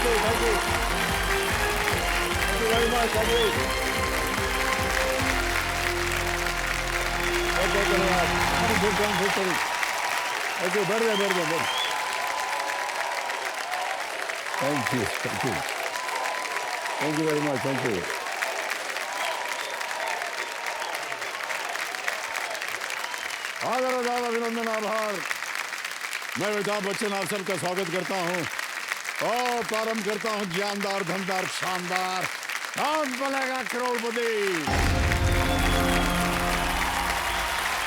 Thank you very much, thank you. Okay धन्यवाद। Okay बढ़ जाए। Thank you very much, thank you. आदर अभिनंदन आभार। मैं अमिताभ बच्चन आप सबका स्वागत करता हूं और प्रारंभ करता हूं ज्ञानदार, धनदार, शानदार, आज बनेगा करोड़पति।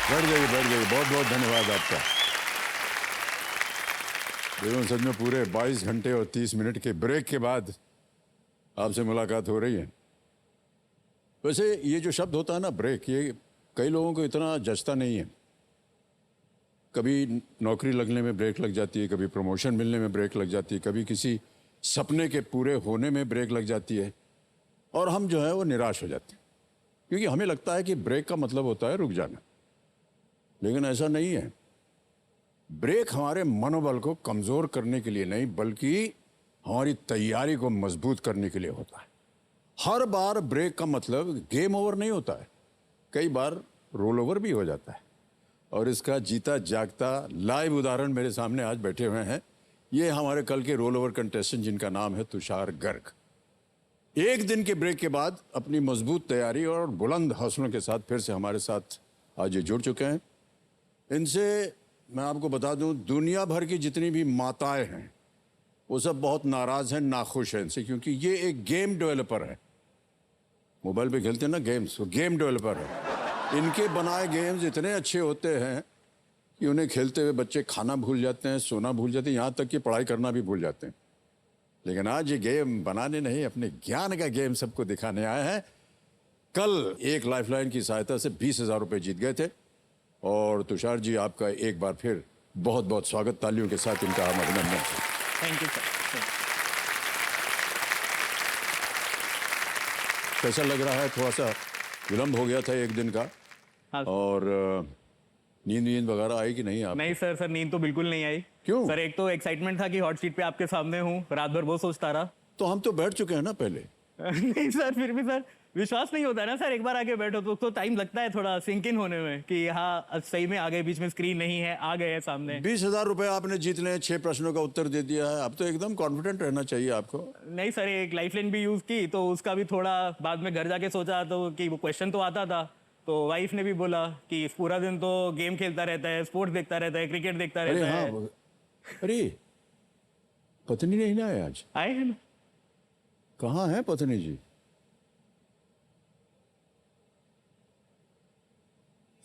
बढ़ गई। बहुत बहुत धन्यवाद आपका। देखो सच में पूरे 22 घंटे और 30 मिनट के ब्रेक के बाद आपसे मुलाकात हो रही है। वैसे ये जो शब्द होता है ना ब्रेक, ये कई लोगों को इतना जचता नहीं है। कभी नौकरी लगने में ब्रेक लग जाती है, कभी प्रमोशन मिलने में ब्रेक लग जाती है, कभी किसी सपने के पूरे होने में ब्रेक लग जाती है और हम जो है वो निराश हो जाते हैं, क्योंकि हमें लगता है कि ब्रेक का मतलब होता है रुक जाना। लेकिन ऐसा नहीं है। ब्रेक हमारे मनोबल को कमज़ोर करने के लिए नहीं, बल्कि हमारी तैयारी को मजबूत करने के लिए होता है। हर बार ब्रेक का मतलब गेम ओवर नहीं होता है, कई बार रोल ओवर भी हो जाता है। और इसका जीता जागता लाइव उदाहरण मेरे सामने आज बैठे हुए हैं। ये हमारे कल के रोल ओवर कंटेस्टेंट जिनका नाम है तुषार गर्ग। एक दिन के ब्रेक के बाद अपनी मजबूत तैयारी और बुलंद हौसलों के साथ फिर से हमारे साथ आज ये जुड़ चुके हैं। इनसे मैं आपको बता दूं, दुनिया भर की जितनी भी माताएं हैं वो सब बहुत नाराज हैं, नाखुश हैं इनसे, क्योंकि ये एक गेम डेवलपर है। मोबाइल पे खेलते हैं ना गेम्स, वो गेम डेवलपर है। इनके बनाए गेम्स इतने अच्छे होते हैं कि उन्हें खेलते हुए बच्चे खाना भूल जाते हैं, सोना भूल जाते हैं, यहाँ तक कि पढ़ाई करना भी भूल जाते हैं। लेकिन आज ये गेम बनाने नहीं, अपने ज्ञान का गेम सबको दिखाने आए हैं। कल एक लाइफलाइन की सहायता से 20,000 रुपये जीत गए थे। और तुषार जी, आपका एक बार फिर बहुत बहुत स्वागत। तालियों के साथ इनका हम अभिनंदन। Thank you sir. कैसा लग रहा है? थोड़ा सा विलम्ब हो गया था एक दिन का। हाँ। और नींद वगैरह आई कि नहीं आप? नहीं सर, नींद तो बिल्कुल नहीं आई। क्यों? सर एक तो एक्साइटमेंट था कि हॉट सीट पे आपके सामने हूँ, रात भर वो सोचता रहा। तो हम तो बैठ चुके हैं ना पहले। नहीं सर, फिर भी सर विश्वास नहीं होता है ना सर, एक बार आके बैठो तो टाइम लगता है थोड़ा सिंक इन होने में कि हाँ सही में आ गए, बीच में स्क्रीन नहीं है, आ गए सामने। 20,000 रुपए आपने जीत ले, 6 प्रश्नों का उत्तर दे दिया है। अब तो एकदम कॉन्फिडेंट रहना चाहिए आपको। नहीं सर, एक लाइफलाइन भी यूज की तो उसका भी थोड़ा बाद में घर जाके सोचा तो कि वो क्वेश्चन तो आता था, तो वाइफ ने भी बोला कि पूरा दिन तो गेम खेलता रहता है, स्पोर्ट्स देखता रहता है, क्रिकेट देखता रहता है। अरे पत्नी नहीं ना है आज? आए हैं ना। कहाँ है पत्नी जी?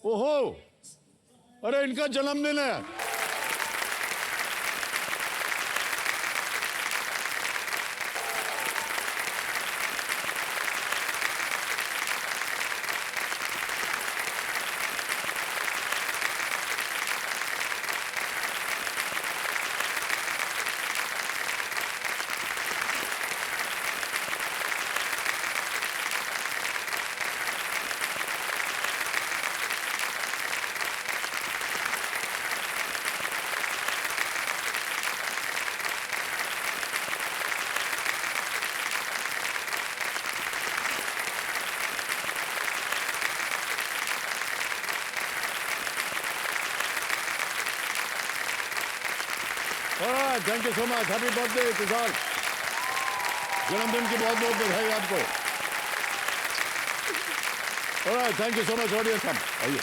ओहो, अरे इनका जन्मदिन है। Thank you so much. Happy birthday Tushar, जन्मदिन की बहुत बहुत बधाई आपको। Thank you so much audience. हम आइए।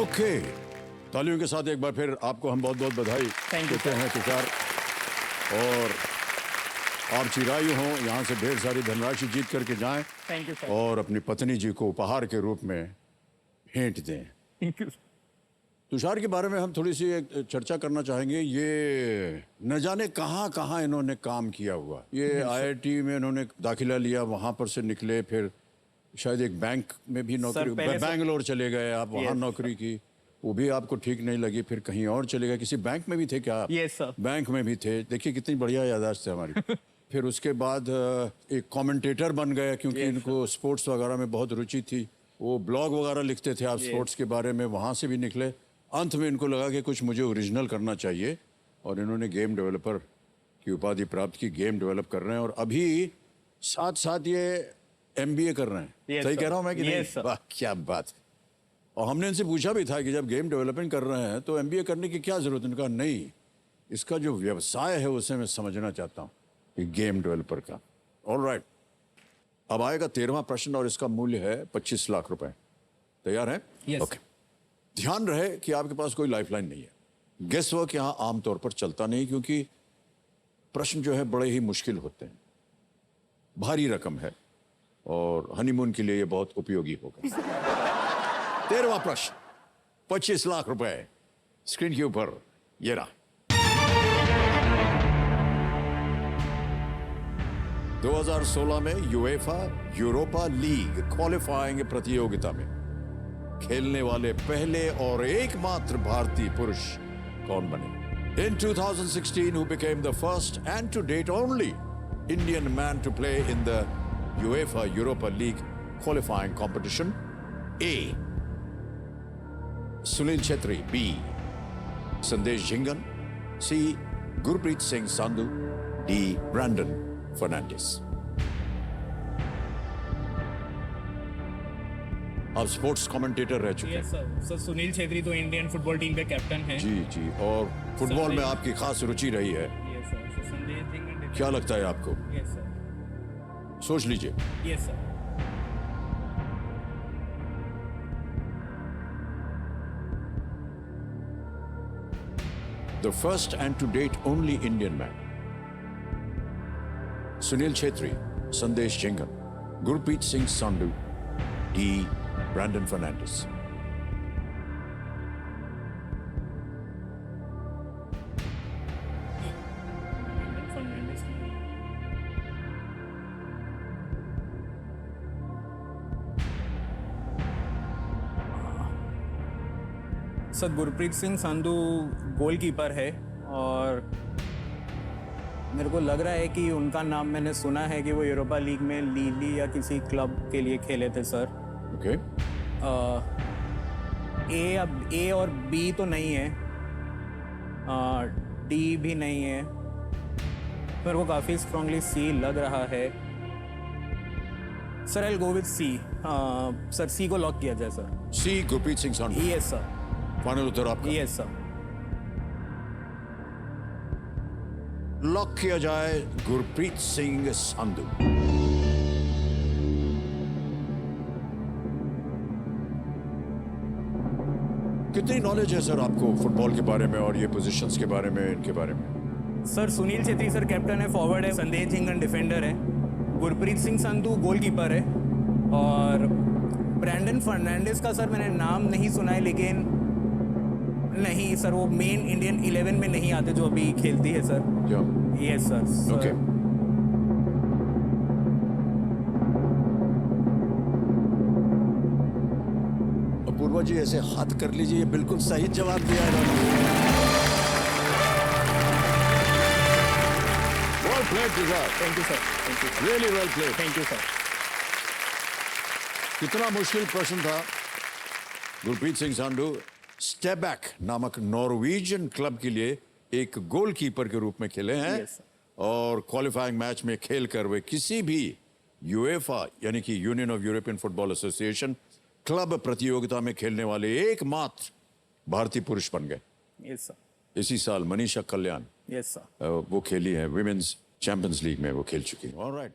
ओके, तालियों के साथ एक बार फिर आपको हम बहुत बहुत बधाई देते हैं तुषार। और आप चिरायु हों, यहाँ से ढेर सारी धनराशि जीत करके जाएं। Thank you sir. और अपनी पत्नी जी को उपहार के रूप में भेंट दें। Thank you. तुषार के बारे में हम थोड़ी सी एक चर्चा करना चाहेंगे। ये न जाने कहाँ कहाँ इन्होंने काम किया हुआ। ये IIT में इन्होंने दाखिला लिया, वहाँ पर से निकले, फिर शायद एक बैंक में भी नौकरी, बैंगलोर चले गए आप, वहाँ नौकरी की, वो भी आपको ठीक नहीं लगी, फिर कहीं और चले गए। किसी बैंक में भी थे क्या आप? Yes sir. बैंक में भी थे। देखिए कितनी बढ़िया याददाश्त है हमारी। फिर उसके बाद एक कमेंटेटर बन गया क्योंकि इनको स्पोर्ट्स वगैरह में बहुत रुचि थी। वो ब्लॉग वगैरह लिखते थे आप स्पोर्ट्स के बारे में, वहाँ से भी निकले। अंत में इनको लगा कि कुछ मुझे ओरिजिनल करना चाहिए और इन्होंने गेम डेवलपर की उपाधि प्राप्त की, गेम डेवलप कर रहे हैं और अभी साथ साथ ये MBA कर रहे हैं। सही कह रहा हूँ मैं कि नहीं? वाह क्या बात है। और हमने इनसे पूछा भी था कि जब गेम डेवलपमेंट कर रहे हैं तो MBA करने की क्या जरूरत है? इनका नहीं, इसका जो व्यवसाय है उसे मैं समझना चाहता हूँ, गेम डेवलपर का। ऑलराइट, अब आएगा 13वां प्रश्न और इसका मूल्य है 25 लाख रुपए। तैयार है? Yes. ओके। ध्यान रहे कि आपके पास कोई लाइफलाइन नहीं है। गेस वर्क यहां आमतौर पर चलता नहीं क्योंकि प्रश्न जो है बड़े ही मुश्किल होते हैं, भारी रकम है और हनीमून के लिए ये बहुत उपयोगी होगा। 13वां प्रश्न 25 लाख रुपए स्क्रीन के ऊपर ये रहा। 2016 में यूएफा यूरोपा लीग क्वालिफाइंग प्रतियोगिता में खेलने वाले पहले और एकमात्र भारतीय पुरुष कौन बने? In 2016, who became the first and to date only Indian man to play in the UEFA Europa League qualifying competition? A. Sunil Chhetri. B. Sandesh Jhingan. C. Gurpreet Singh Sandhu. D. Brandon Fernandes. आप sports commentator रह चुके हैं। Sir Sunil Chhetri तो Indian football team के captain हैं। जी जी, और football में आपकी खास रुचि रही है। क्या लगता है आपको? सोच लीजिए। Yes sir. The first and to date only Indian man. Sunil Chhetri, Sandesh Jhingan, Gurpreet Singh Sandhu, D. Brandon Fernandes. Sir Gurpreet Singh Sandhu goalkeeper है और मेरे को लग रहा है कि उनका नाम मैंने सुना है कि वो यूरोपा लीग में लीली या किसी क्लब के लिए खेले थे सर। ओके। ए और बी तो नहीं है, डी भी नहीं है, मेरे को काफ़ी स्ट्रांगली सी लग रहा है। Sir I will go with C. Sir C को लॉक किया जाए sir. C Gurpreet Singh Sandhu. Yes sir. Final उत्तर आपका? Yes sir. लॉक किया जाए गुरप्रीत सिंह संधू। कितनी नॉलेज है सर आपको फुटबॉल के बारे में और ये पोजीशंस के बारे में, इनके बारे में? Sir Sunil Chhetri sir captain है, फॉरवर्ड है, संदेश झिंगन डिफेंडर है, गुरप्रीत सिंह संधू गोलकीपर है और ब्रैंडन फर्नांडिस का सर मैंने नाम नहीं सुना है, लेकिन नहीं सर वो मेन इंडियन 11 में नहीं आते जो अभी खेलती है sir. Yes sir. Okay. Apoorva ji ऐसे हाथ कर लीजिए, ये बिल्कुल सही जवाब दिया है। Well played sir. Thank you sir. Thank you. Really well played. Thank you sir. कितना मुश्किल प्रश्न था। गुरप्रीत सिंह संधू स्टेबैक नामक नॉर्वेजियन क्लब के लिए एक गोलकीपर के रूप में खेले हैं। Yes, और क्वालिफाइंग मैच में खेलकर वे किसी भी यूएफा यानी कि union of European football association club प्रतियोगिता में खेलने वाले एकमात्र भारतीय पुरुष बन गए। Yes sir. इसी साल मनीषा कल्याण यस सर। वो खेली है विमेन्स चैंपियंस लीग में, वो खेल चुकी है। ऑलराइट।